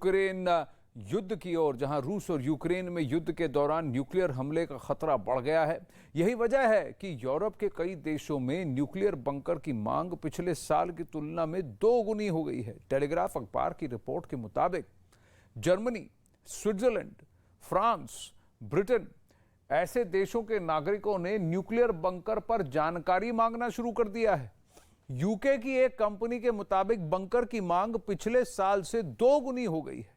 Ukraine युद्ध की ओर, जहां रूस और यूक्रेन में युद्ध के दौरान न्यूक्लियर हमले का खतरा बढ़ गया है। यही वजह है कि यूरोप के कई देशों में न्यूक्लियर बंकर की मांग पिछले साल की तुलना में 2 गुनी हो गई है। टेलीग्राफ अखबार की रिपोर्ट के मुताबिक जर्मनी, स्विट्जरलैंड, फ्रांस, ब्रिटेन ऐसे देशों के नागरिकों ने न्यूक्लियर बंकर पर जानकारी मांगना शुरू कर दिया है। यूके की एक कंपनी के मुताबिक बंकर की मांग पिछले साल से 2 गुनी हो गई है।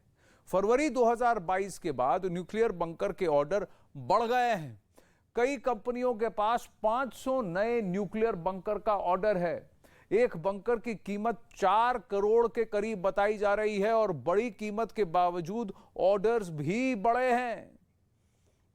फरवरी 2022 के बाद न्यूक्लियर बंकर के ऑर्डर बढ़ गए हैं। कई कंपनियों के पास 500 नए न्यूक्लियर बंकर का ऑर्डर है। एक बंकर की कीमत 4 करोड़ के करीब बताई जा रही है और बड़ी कीमत के बावजूद ऑर्डर्स भी बढ़े हैं।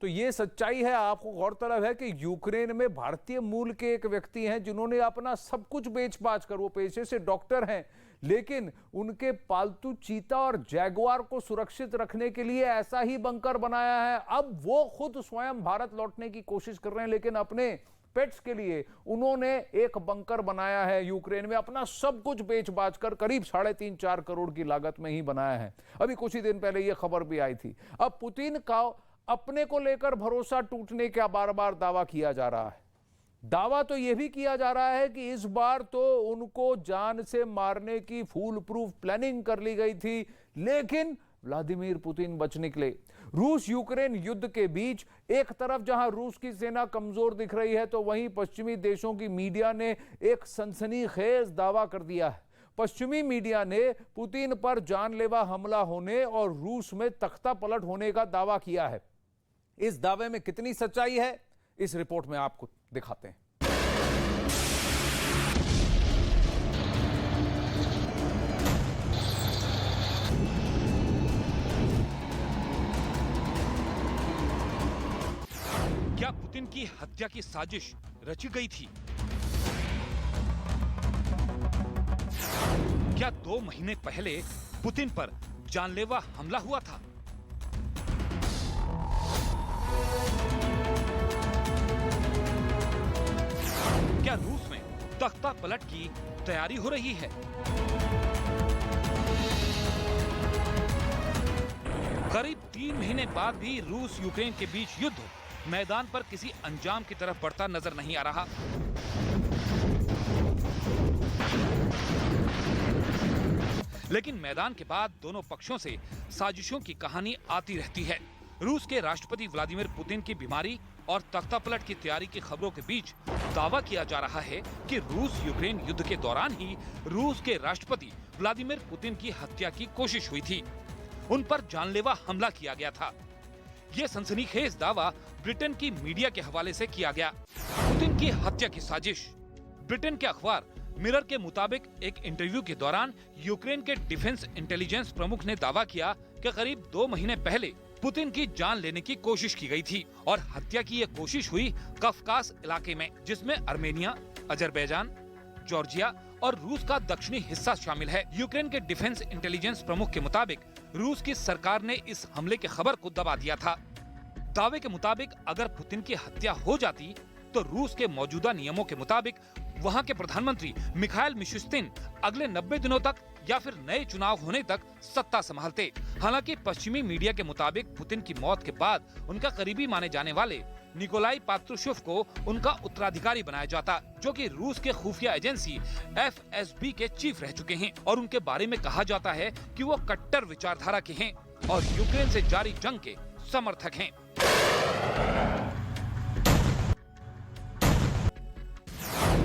तो ये सच्चाई है। आपको गौरतलब है कि यूक्रेन में भारतीय मूल के एक व्यक्ति हैं जिन्होंने अपना सब कुछ बेच-बाच कर, वो पेशे से डॉक्टर हैं, लेकिन उनके पालतू चीता और जैगुआर को सुरक्षित रखने के लिए ऐसा ही बंकर बनाया है। अब वो खुद स्वयं भारत लौटने की कोशिश कर रहे हैं, लेकिन अपने पेट्स के लिए उन्होंने एक बंकर बनाया है यूक्रेन में। अपना सब कुछ बेच-बाच कर करीब 3.5-4 करोड़ की लागत में ही बनाया है। अभी कुछ ही दिन पहले यह खबर भी आई थी। अब पुतिन का अपने को लेकर भरोसा टूटने का बार-बार दावा किया जा रहा है। दावा तो यह भी किया जा रहा है कि इस बार तो उनको जान से मारने की फूल प्रूफ प्लानिंग कर ली गई थी, लेकिन व्लादिमीर पुतिन बच निकले। रूस यूक्रेन युद्ध के बीच एक तरफ जहां रूस की सेना कमजोर दिख रही है, तो वहीं पश्चिमी देशों की मीडिया ने एक सनसनीखेज दावा कर दिया है। पश्चिमी मीडिया ने पुतिन पर जानलेवा हमला होने और रूस में तख्ता पलट होने का दावा किया है। इस दावे में कितनी सच्चाई है, इस रिपोर्ट में आपको दिखाते हैं। क्या पुतिन की हत्या की साजिश रची गई थी? क्या 2 महीने पहले पुतिन पर जानलेवा हमला हुआ था? क्या रूस में तख्ता पलट की तैयारी हो रही है? करीब 3 महीने बाद भी रूस यूक्रेन के बीच युद्ध मैदान पर किसी अंजाम की तरफ बढ़ता नजर नहीं आ रहा। लेकिन मैदान के बाद दोनों पक्षों से साजिशों की कहानी आती रहती है। रूस के राष्ट्रपति व्लादिमीर पुतिन की बीमारी और तख्ता पलट की तैयारी की खबरों के बीच दावा किया जा रहा है कि रूस यूक्रेन युद्ध के दौरान ही रूस के राष्ट्रपति व्लादिमीर पुतिन की हत्या की कोशिश हुई थी। उन पर जानलेवा हमला किया गया था। ये सनसनीखेज दावा ब्रिटेन की मीडिया के हवाले से किया गया। पुतिन की हत्या की साजिश। ब्रिटेन के अखबार मिरर के मुताबिक एक इंटरव्यू के दौरान यूक्रेन के डिफेंस इंटेलिजेंस प्रमुख ने दावा किया कि करीब 2 महीने पहले पुतिन की जान लेने की कोशिश की गई थी और हत्या की यह कोशिश हुई कफकास इलाके में, जिसमें अर्मेनिया, अजरबैजान, जॉर्जिया और रूस का दक्षिणी हिस्सा शामिल है। यूक्रेन के डिफेंस इंटेलिजेंस प्रमुख के मुताबिक रूस की सरकार ने इस हमले की खबर को दबा दिया था। दावे के मुताबिक अगर पुतिन की हत्या हो जाती तो रूस के मौजूदा नियमों के मुताबिक वहां के प्रधानमंत्री मिखाइल मिशुस्तिन अगले 90 दिनों तक या फिर नए चुनाव होने तक सत्ता संभालते। हालांकि पश्चिमी मीडिया के मुताबिक पुतिन की मौत के बाद उनका करीबी माने जाने वाले निकोलाई पात्रुशेव को उनका उत्तराधिकारी बनाया जाता, जो कि रूस के खुफिया एजेंसी FSB के चीफ रह चुके हैं और उनके बारे में कहा जाता है कि वो कट्टर विचारधारा के हैं और यूक्रेन से जारी जंग के समर्थक हैं।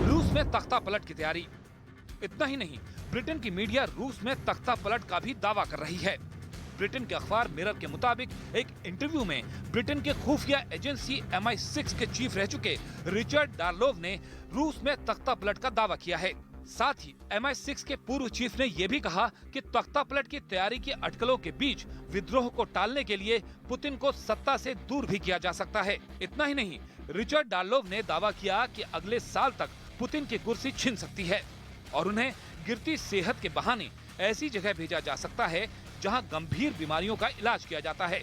रूस में तख्ता पलट की तैयारी। इतना ही नहीं, ब्रिटेन की मीडिया रूस में तख्ता पलट का भी दावा कर रही है। ब्रिटेन के अखबार मिरर के मुताबिक एक इंटरव्यू में ब्रिटेन के खुफिया एजेंसी MI6 के चीफ रह चुके रिचर्ड डार्लोव ने रूस में तख्ता पलट का दावा किया है। साथ ही MI6 के पूर्व चीफ ने यह भी कहा कि तख्ता पलट की तैयारी की अटकलों के बीच विद्रोह को टालने के लिए पुतिन को सत्ता से दूर भी किया जा सकता है। इतना ही नहीं, रिचर्ड डार्लोव ने दावा किया कि अगले साल तक पुतिन की कुर्सी छिन सकती है और उन्हें गिरती सेहत के बहाने ऐसी जगह भेजा जा सकता है जहां गंभीर बीमारियों का इलाज किया जाता है।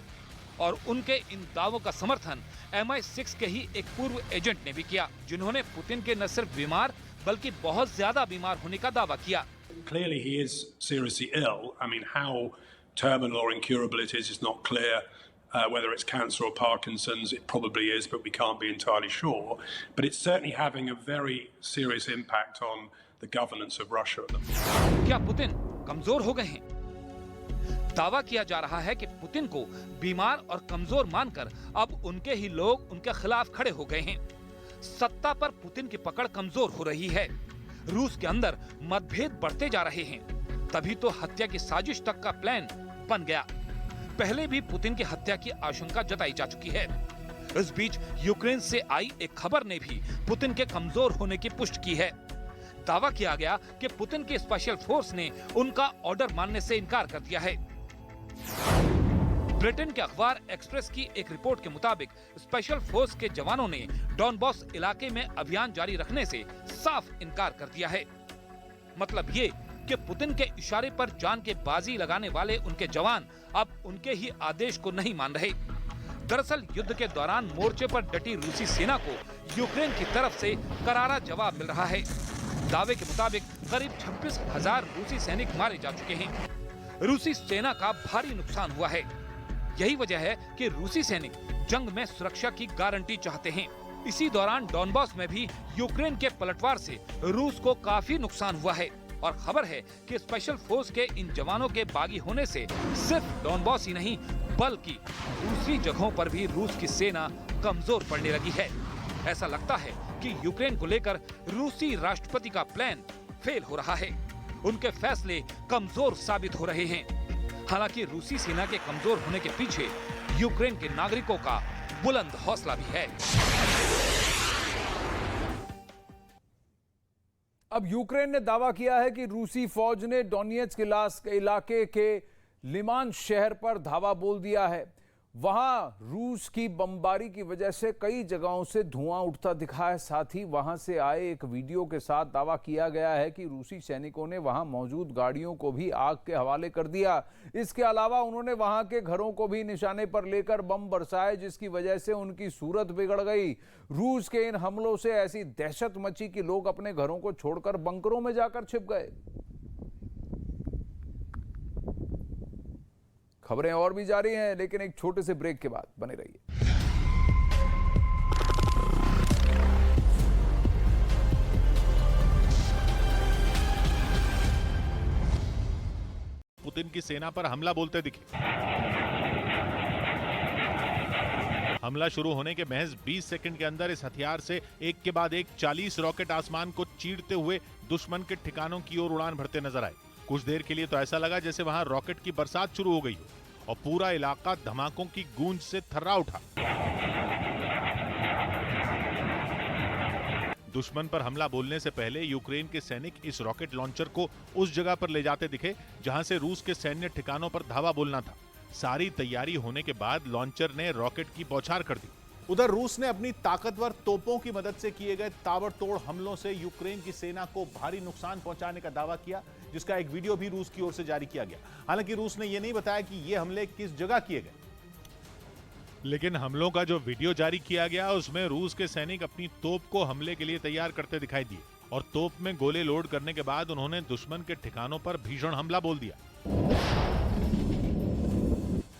और उनके इन दावों का समर्थन MI6 के ही एक पूर्व एजेंट ने भी किया, जिन्होंने पुतिन के न सिर्फ बीमार बल्कि बहुत ज्यादा बीमार होने का दावा किया। Clearly he is seriously ill. I mean, how terminal or incurable it is not clear. Whether it's cancer or Parkinson's, it probably is, but we can't be entirely sure. But it's certainly having a very serious impact on the governance of Russia at the moment. क्या Putin कमजोर हो गए हैं? दावा किया जा रहा है कि पुतिन को बीमार और कमजोर मानकर अब उनके ही लोग उनके खिलाफ खड़े हो गए हैं। सत्ता पर पुतिन की पकड़ कमजोर हो रही है। रूस के अंदर मतभेद बढ़ते जा रहे हैं। तभी तो हत्या की साजिश तक का प्लान बन गया। पहले भी पुतिन की हत्या की आशंका जताई जा चुकी है। इस बीच यूक्रेन से आई एक खबर ने भी पुतिन के कमजोर होने की पुष्टि की है। दावा किया गया कि पुतिन की स्पेशल फोर्स ने उनका ऑर्डर मानने से इनकार कर दिया है। ब्रिटेन के अखबार एक्सप्रेस की एक रिपोर्ट के मुताबिक स्पेशल फोर्स के जवानों ने डॉनबॉस इलाके में अभियान जारी रखने से साफ इनकार कर दिया है। मतलब ये कि पुतिन के इशारे पर जान के बाजी लगाने वाले उनके जवान अब उनके ही आदेश को नहीं मान रहे। दरअसल युद्ध के दौरान मोर्चे पर डटी रूसी सेना को यूक्रेन की तरफ से करारा जवाब मिल रहा है। दावे के मुताबिक करीब 26,000 रूसी सैनिक मारे जा चुके हैं। रूसी सेना का भारी नुकसान हुआ है। यही वजह है कि रूसी सैनिक जंग में सुरक्षा की गारंटी चाहते हैं। इसी दौरान डॉनबॉस में भी यूक्रेन के पलटवार से रूस को काफी नुकसान हुआ है और खबर है कि स्पेशल फोर्स के इन जवानों के बागी होने से सिर्फ डॉनबॉस ही नहीं बल्कि दूसरी जगहों पर भी रूस की सेना कमजोर पड़ने लगी है। ऐसा लगता है कि यूक्रेन को लेकर रूसी राष्ट्रपति का प्लान फेल हो रहा है। उनके फैसले कमजोर साबित हो रहे हैं। हालांकि रूसी सेना के कमजोर होने के पीछे यूक्रेन के नागरिकों का बुलंद हौसला भी है। अब यूक्रेन ने दावा किया है कि रूसी फौज ने डोनेट्स्क इलाके के लिमान शहर पर धावा बोल दिया है। वहां रूस की बमबारी की वजह से कई जगहों से धुआं उठता दिखा है। साथ ही वहां से आए एक वीडियो के साथ दावा किया गया है कि रूसी सैनिकों ने वहां मौजूद गाड़ियों को भी आग के हवाले कर दिया। इसके अलावा उन्होंने वहां के घरों को भी निशाने पर लेकर बम बरसाए, जिसकी वजह से उनकी सूरत बिगड़ गई। रूस के इन हमलों से ऐसी दहशत मची कि लोग अपने घरों को छोड़कर बंकरों में जाकर छिप गए। खबरें और भी जारी हैं, लेकिन एक छोटे से ब्रेक के बाद बने रहिए। पुतिन की सेना पर हमला बोलते दिखे। हमला शुरू होने के महज 20 सेकंड के अंदर इस हथियार से एक के बाद एक 40 रॉकेट आसमान को चीरते हुए दुश्मन के ठिकानों की ओर उड़ान भरते नजर आए। कुछ देर के लिए तो ऐसा लगा जैसे वहां रॉकेट की बरसात शुरू हो गई हो और पूरा इलाका धमाकों की गूंज से थर्रा उठा। दुश्मन पर हमला बोलने से पहले यूक्रेन के सैनिक इस रॉकेट लॉन्चर को उस जगह पर ले जाते दिखे जहां से रूस के सैन्य ठिकानों पर धावा बोलना था। सारी तैयारी होने के बाद लॉन्चर ने रॉकेट की बौछार कर दी। उधर रूस ने अपनी ताकतवर तोपों की मदद से किए गए ताबड़तोड़ हमलों से यूक्रेन की सेना को भारी नुकसान पहुंचाने का दावा किया, जिसका एक वीडियो भी रूस की ओर से जारी किया गया। हालांकि रूस ने यह नहीं बताया कि ये हमले किस जगह किए गए, लेकिन हमलों का जो वीडियो जारी किया गया उसमें रूस के सैनिक अपनी तोप को हमले के लिए तैयार करते दिखाई दिए और तोप में गोले लोड करने के बाद उन्होंने दुश्मन के ठिकानों पर भीषण हमला बोल दिया।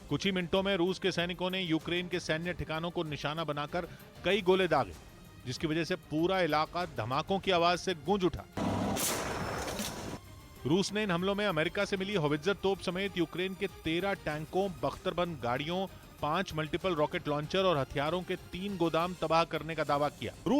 कुछ ही मिनटों में रूस के सैनिकों ने यूक्रेन के सैन्य ठिकानों को निशाना बनाकर कई गोले दागे, जिसकी वजह से पूरा इलाका धमाकों की आवाज से गूंज उठा। रूस ने इन हमलों में अमेरिका से मिली होवित्जर तोप समेत यूक्रेन के 13 टैंकों, बख्तरबंद गाड़ियों, 5 मल्टीपल रॉकेट लॉन्चर और हथियारों के 3 गोदाम तबाह करने का दावा किया। रूस